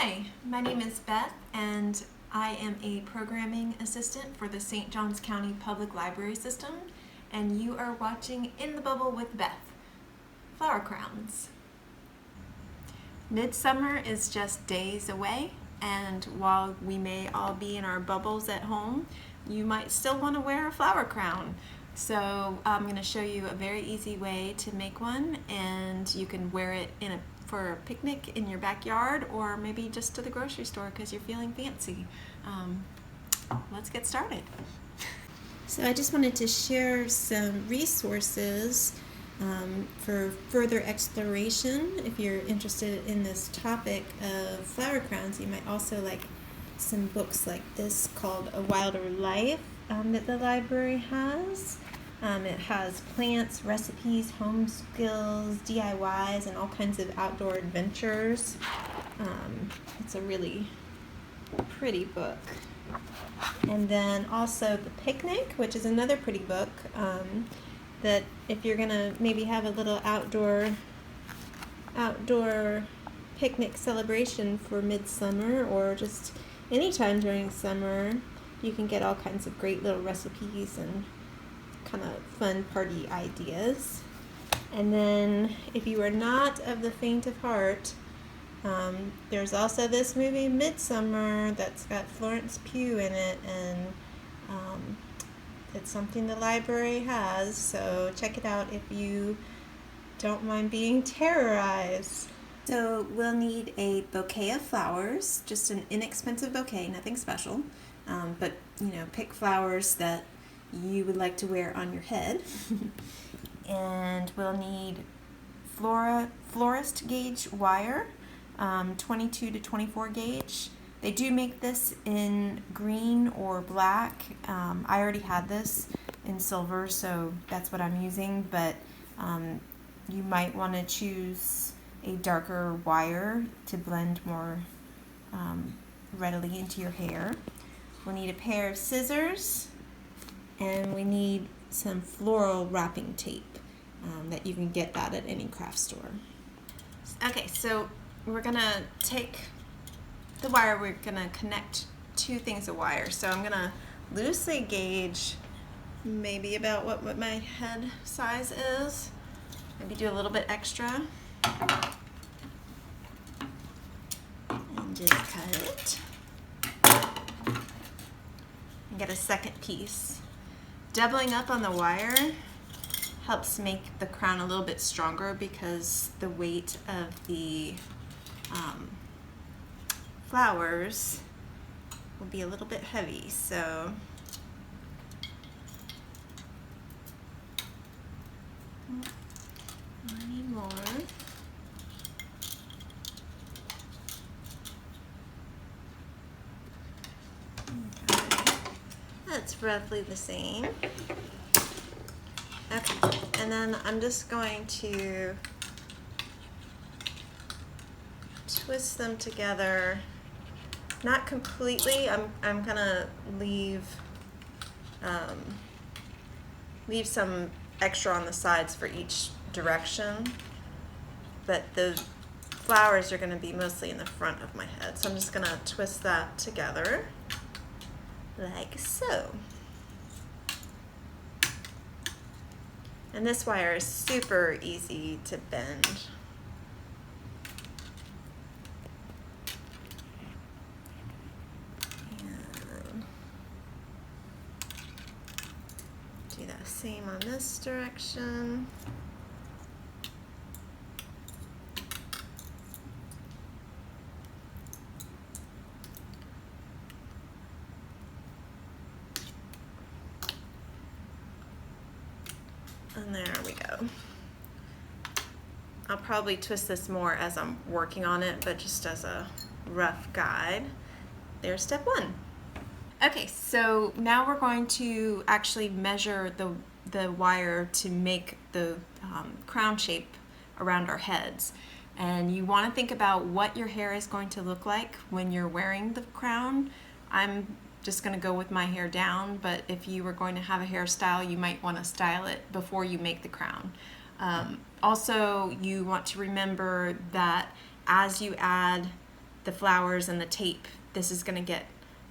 Hi, my name is Beth and I am a programming assistant for the St. Johns County Public Library System, and you are watching In the Bubble with Beth, Flower Crowns. Midsummer is just days away, and while we may all be in our bubbles at home, you might still want to wear a flower crown. So I'm going to show you a very easy way to make one, and you can wear it for a picnic in your backyard, or maybe just to the grocery store because you're feeling fancy. Let's get started. So I just wanted to share some resources for further exploration. If you're interested in this topic of flower crowns, you might also like some books like this called A Wilder Life that the library has. It has plants, recipes, home skills, DIYs, and all kinds of outdoor adventures. It's a really pretty book. And then also The Picnic, which is another pretty book that if you're going to maybe have a little outdoor picnic celebration for Midsummer, or just anytime during summer, you can get all kinds of great little recipes and kind of fun party ideas. And then if you are not of the faint of heart, there's also this movie Midsummer that's got Florence Pugh in it, and it's something the library has, so check it out if you don't mind being terrorized. So we'll need a bouquet of flowers, just an inexpensive bouquet, nothing special, but pick flowers that you would like to wear on your head. And we'll need florist gauge wire, 22 to 24 gauge. They do make this in green or black. I already had this in silver, so that's what I'm using, but you might want to choose a darker wire to blend more readily into your hair. We'll need a pair of scissors, and we need some floral wrapping tape that you can get that at any craft store. Okay, so we're gonna take the wire, we're gonna connect two things of wire. So I'm gonna loosely gauge maybe about what my head size is. Maybe do a little bit extra. And just cut it. And get a second piece. Doubling up on the wire helps make the crown a little bit stronger because the weight of the flowers will be a little bit heavy. So I need more. Okay. That's roughly the same. Okay, and then I'm just going to twist them together. Not completely. I'm gonna leave some extra on the sides for each direction, but the flowers are gonna be mostly in the front of my head. So I'm just gonna twist that together like so. And this wire is super easy to bend. And do the same on this direction. And there we go. I'll probably twist this more as I'm working on it, but just as a rough guide. There's step one. Okay, so now we're going to actually measure the wire to make the crown shape around our heads. And you want to think about what your hair is going to look like when you're wearing the crown. I'm just going to go with my hair down, but if you were going to have a hairstyle, you might want to style it before you make the crown. Also, you want to remember that as you add the flowers and the tape, this is going to get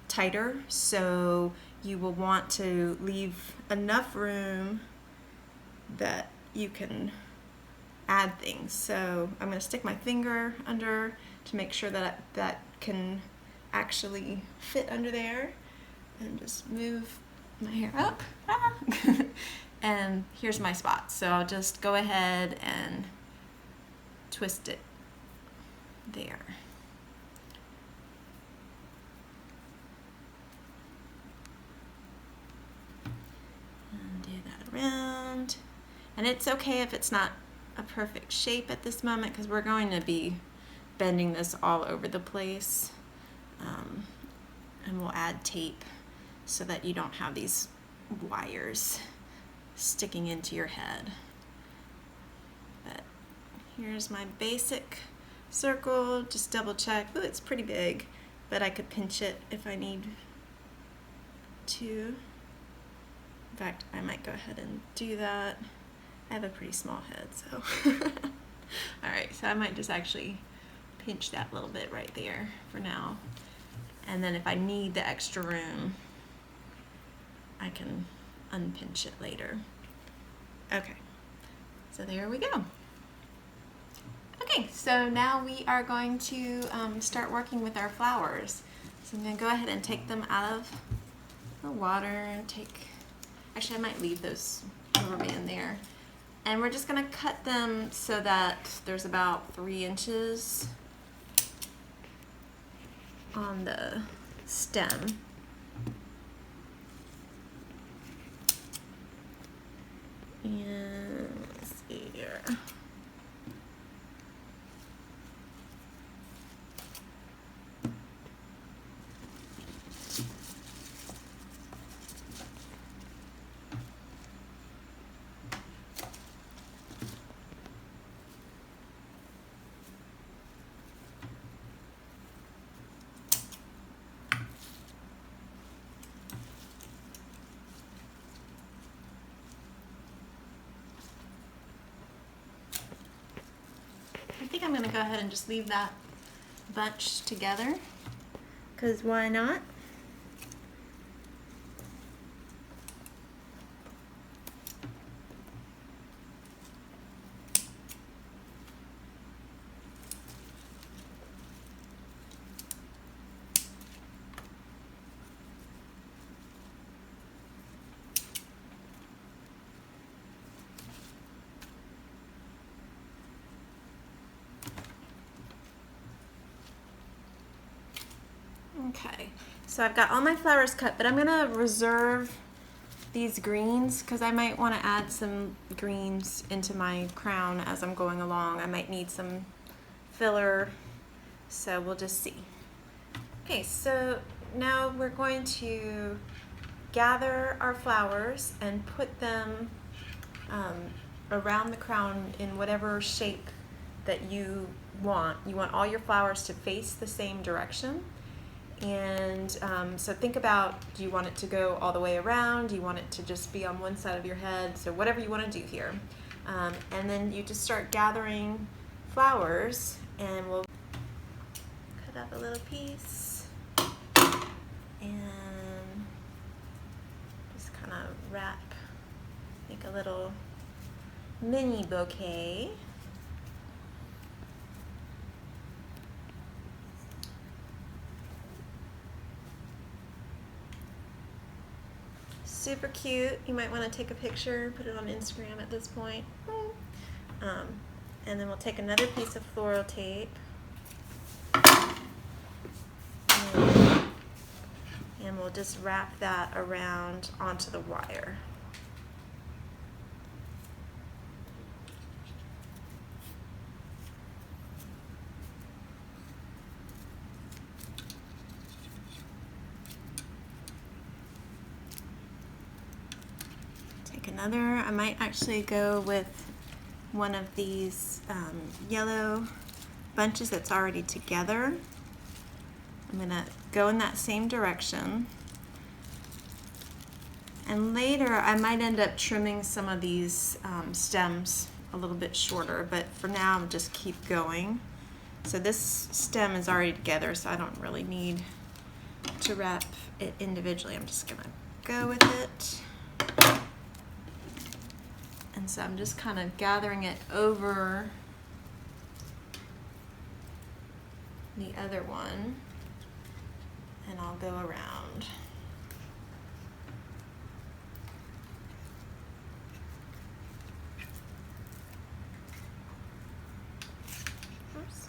tighter, so you will want to leave enough room that you can add things. So I'm going to stick my finger under to make sure that that can actually fit under there, and just move my hair up. And here's my spot, so I'll just go ahead and twist it there. And do that around. And it's okay if it's not a perfect shape at this moment, because we're going to be bending this all over the place. And we'll add tape so that you don't have these wires sticking into your head. But here's my basic circle. Just double check. Ooh, it's pretty big, but I could pinch it if I need to. In fact, I might go ahead and do that. I have a pretty small head, so. Alright, so I might just actually pinch that little bit right there for now. And then if I need the extra room, I can unpinch it later. Okay, so there we go. Okay, so now we are going to start working with our flowers. So I'm going to go ahead and take them out of the water and actually I might leave those rubber band there. And we're just going to cut them so that there's about 3 inches on the stem. And let's see here. I think I'm going to go ahead and just leave that bunch together, because why not? Okay, so I've got all my flowers cut, but I'm going to reserve these greens because I might want to add some greens into my crown as I'm going along. I might need some filler, so we'll just see. Okay, so now we're going to gather our flowers and put them around the crown in whatever shape that you want. You want all your flowers to face the same direction. And so think about, do you want it to go all the way around? Do you want it to just be on one side of your head? So whatever you want to do here. And then you just start gathering flowers, and we'll cut up a little piece and just kind of wrap, make a little mini bouquet. Super cute. You might want to take a picture, put it on Instagram at this point. And then we'll take another piece of floral tape and we'll just wrap that around onto the wire. Another, I might actually go with one of these yellow bunches that's already together. I'm going to go in that same direction. And later I might end up trimming some of these stems a little bit shorter, but for now I'm just keep going. So this stem is already together, so I don't really need to wrap it individually. I'm just gonna go with it. And so I'm just kind of gathering it over the other one, and I'll go around. Oops.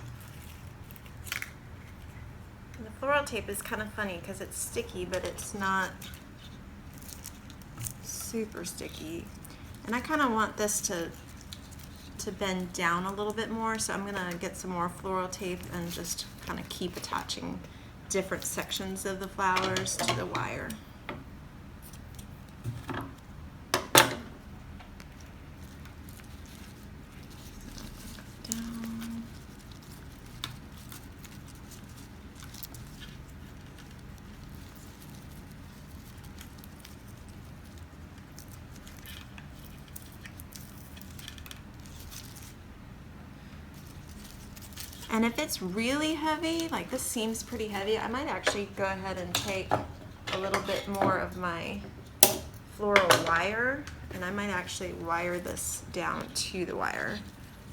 And the floral tape is kind of funny because it's sticky, but it's not super sticky. And I kind of want this to bend down a little bit more, so I'm gonna get some more floral tape and just kind of keep attaching different sections of the flowers to the wire. Down. And if it's really heavy, like this seems pretty heavy, I might actually go ahead and take a little bit more of my floral wire, and I might actually wire this down to the wire,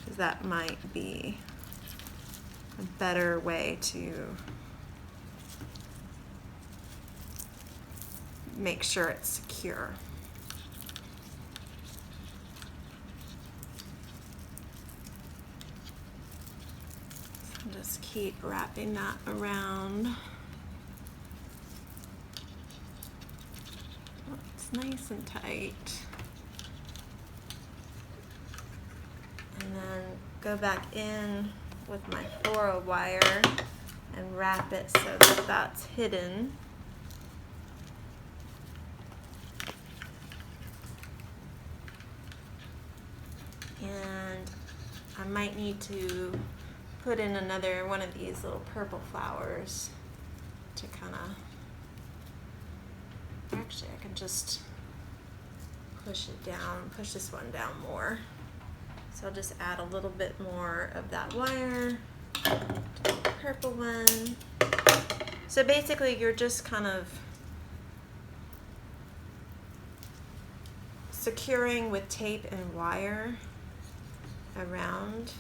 because that might be a better way to make sure it's secure. Just keep wrapping that around. Oh, it's nice and tight. And then go back in with my floral wire and wrap it so that that's hidden. And I might need to put in another one of these little purple flowers to kind of, actually I can just push it down, push this one down more. So I'll just add a little bit more of that wire to the purple one. So basically you're just kind of securing with tape and wire around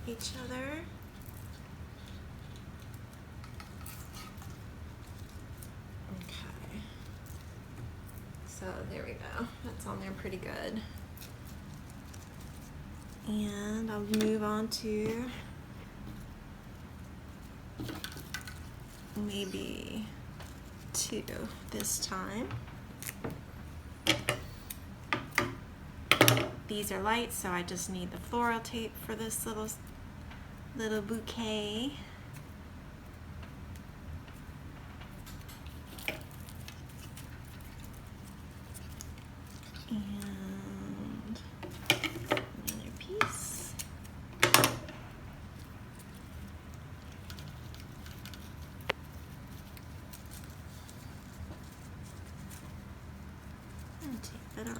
each other. Okay, so there we go, that's on there pretty good. And I'll move on to maybe 2 this time. These are light, so I just need the floral tape for this little bouquet. And another piece. And take that around.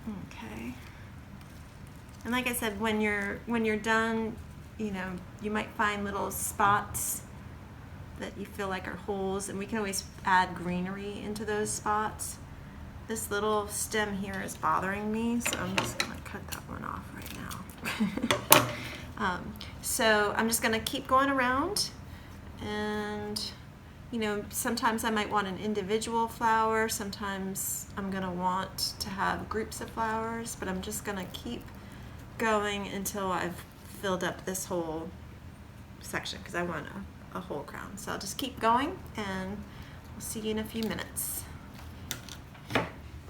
Okay. And like I said, when you're done, you know, you might find little spots that you feel like are holes, and we can always add greenery into those spots. This little stem here is bothering me, so I'm just gonna cut that one off right now. So I'm just gonna keep going around, and you know, sometimes I might want an individual flower, sometimes I'm gonna want to have groups of flowers, but I'm just gonna keep going until I've filled up this whole section, because I want a whole crown. So I'll just keep going, and we'll see you in a few minutes.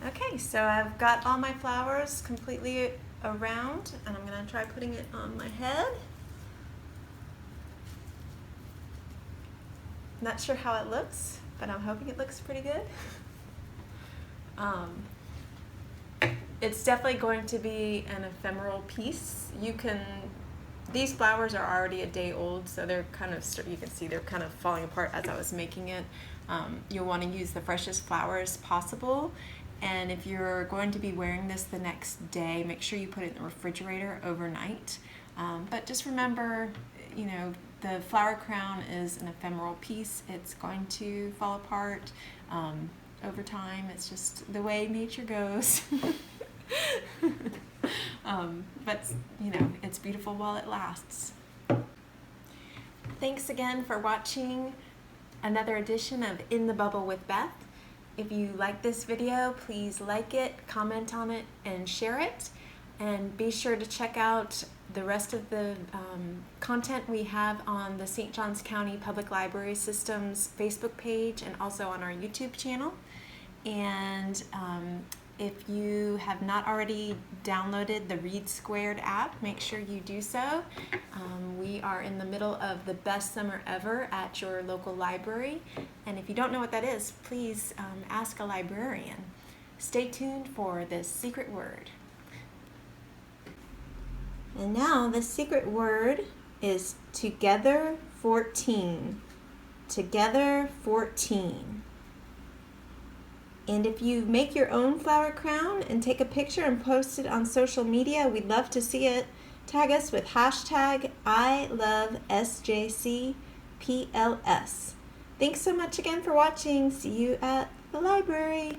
Okay, so I've got all my flowers completely around, and I'm gonna try putting it on my head. Not sure how it looks, but I'm hoping it looks pretty good. It's definitely going to be an ephemeral piece. You can these flowers are already a day old, so they're kind of, you can see they're kind of falling apart as I was making it. You'll want to use the freshest flowers possible. And if you're going to be wearing this the next day, make sure you put it in the refrigerator overnight. But just remember, you know, the flower crown is an ephemeral piece. It's going to fall apart over time. It's just the way nature goes. But, you know, it's beautiful while it lasts. Thanks again for watching another edition of In the Bubble with Beth. If you like this video, please like it, comment on it, and share it. And be sure to check out the rest of the content we have on the St. Johns County Public Library System's Facebook page and also on our YouTube channel. And if you have not already downloaded the Read Squared app, make sure you do so. We are in the middle of the best summer ever at your local library. And if you don't know what that is, please ask a librarian. Stay tuned for the secret word. And now the secret word is together 14. Together 14. And if you make your own flower crown and take a picture and post it on social media, we'd love to see it. Tag us with hashtag #ILoveSJCPLS. Thanks so much again for watching. See you at the library.